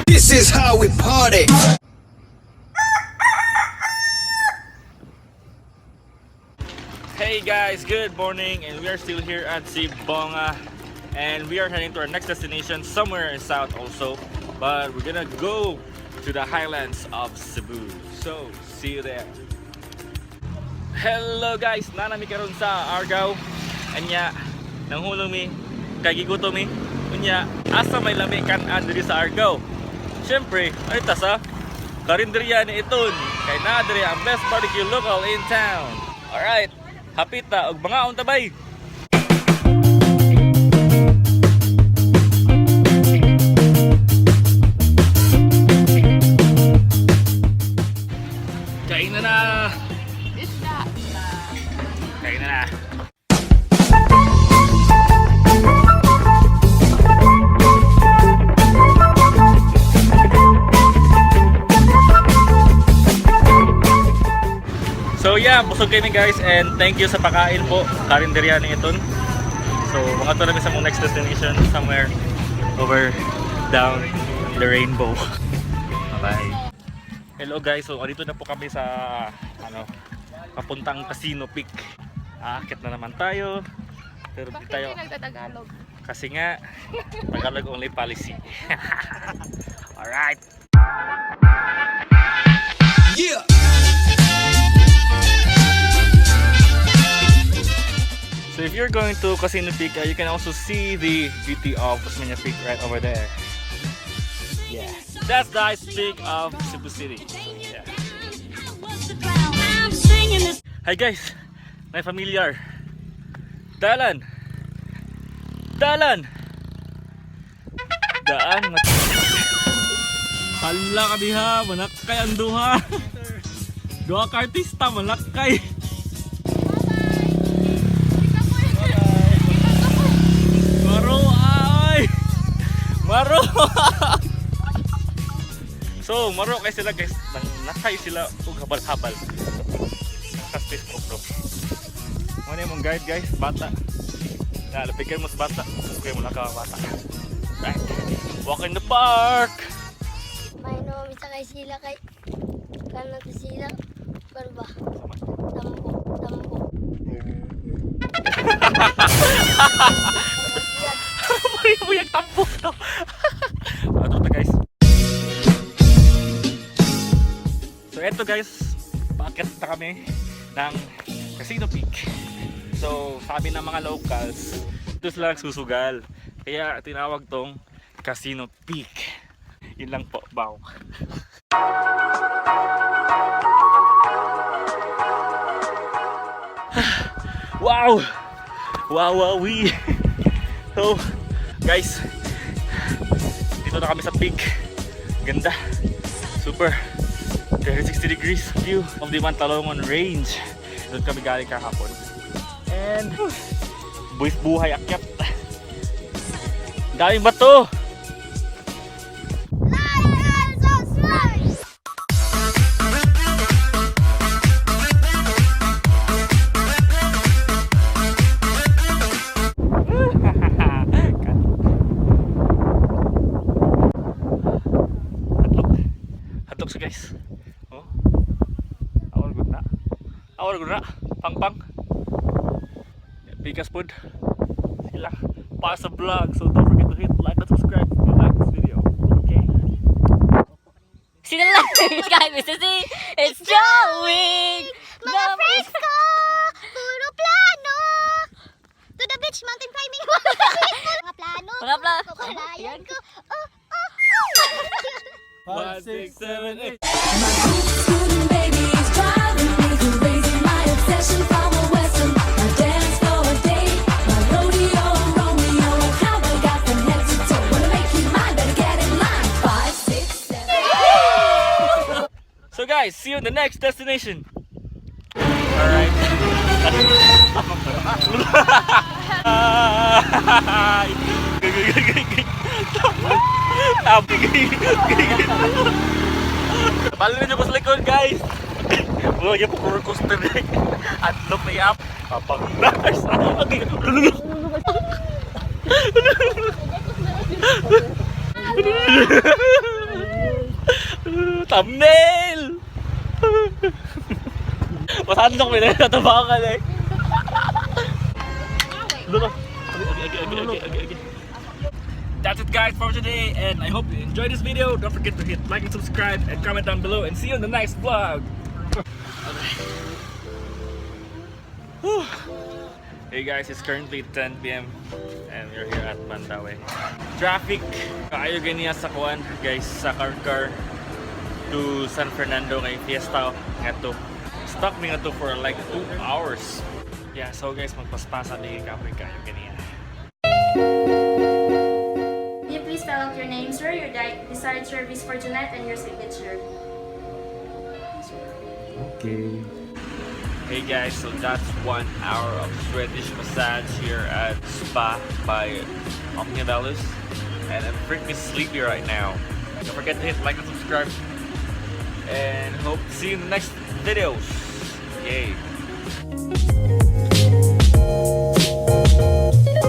This is how we party. Hey guys, good morning, and we are still here at Sibonga, and we are heading to our next destination somewhere in south also, but we're gonna go to the highlands of Cebu. So see you there. Hello guys, nanami karon sa Argao. Anya nanghulong mi kay gigutom mi. Unya asa may lami kan-an diri sa Argao. Syempre, ano ta sa karinderya ni iton kay naa diri ang best barbecue local in town. Alright, hapita og mga untabay. Kain na na. Kain na na. So yeah, busog kami guys, and thank you sa pakain po, karinderya ni iton. So mga to namin sa mong next destination, somewhere over down the rainbow. Bye. Hello guys, so dito na po kami sa papuntang Casino Peak. Aakit na naman tayo. Pero di tayo nagtatagalog? kasi nga Tagalog only policy. Alright. Yeah. So if you're going to Casino Peak, you can also see the beauty of Omnia Peak right over there. Yeah, that's the ice peak of Cebu City. So, yeah. Hi guys, may familiar. Dalan. Daan. Hala ka diha, manakay ang duha. Duha ka artista, manakay. Maro! So, maro kay sila guys, nakay sila og habal-habal sa Facebook bro. Ano yung mong guide guys, bata. Lapigan mo sa bata, okay mo naka bata. Right, walk in the park! May no, misa kay sila kay kanan to sila. Pero ba? Tambo. Buyag tambo to. Ano to guys? So eto guys, paakyat na kami ng Casino Peak. So sabi ng mga locals, ito sila nagsusugal, kaya tinawag tong Casino Peak. Yun lang po, bow. Wow! Wow-wowee! So guys, dito na kami sa peak. Ganda, super 360 degrees view of the Mantalongon Range. Doon kami galing kahapon, and buhay akyat. Daming bato. So guys, oh, awal guna, pang bigas food sila para sa vlog. So don't forget to hit like and subscribe if you like this video. Okay, see the light guys, it's showing Mga fresco, puro plano. To the beach, mountain climbing. Mga plano. Kukulayan ko. 5, 6, 7, 8. My student baby is driving me crazy. My obsession from the western. My dance for a day. My rodeo, Romeo. How I got from head to toe. Wanna make you mine, better get in line. 5, 6, 7. So guys, see you in the next destination. Alright. Balik nyo pas likod guys. Wala yung roller coaster eh. Adlock na yap. Papang nice. Thumbnail! Masandok mo na natabakan eh. Look. Okay. That's it guys for today, and I hope you enjoyed this video. Don't forget to hit like and subscribe and comment down below, and see you in the next vlog. Hey guys, it's currently 10 p.m. and we're here at Mandaue. Traffic kaayo ganiya sa kuan guys, sa car to San Fernando ngayong fiesta nga to. Stuck me nga to for like 2 hours. Yeah, so guys, magpaspasa di kapoy kayo ganiya. Can you please spell out your name, sir, your desired service for tonight, and your signature? Okay. Hey guys, so that's 1 hour of Swedish massage here at Spa by Omnia Bellus, and I'm freaking sleepy right now. Don't forget to hit like and subscribe, and hope to see you in the next videos. Yay!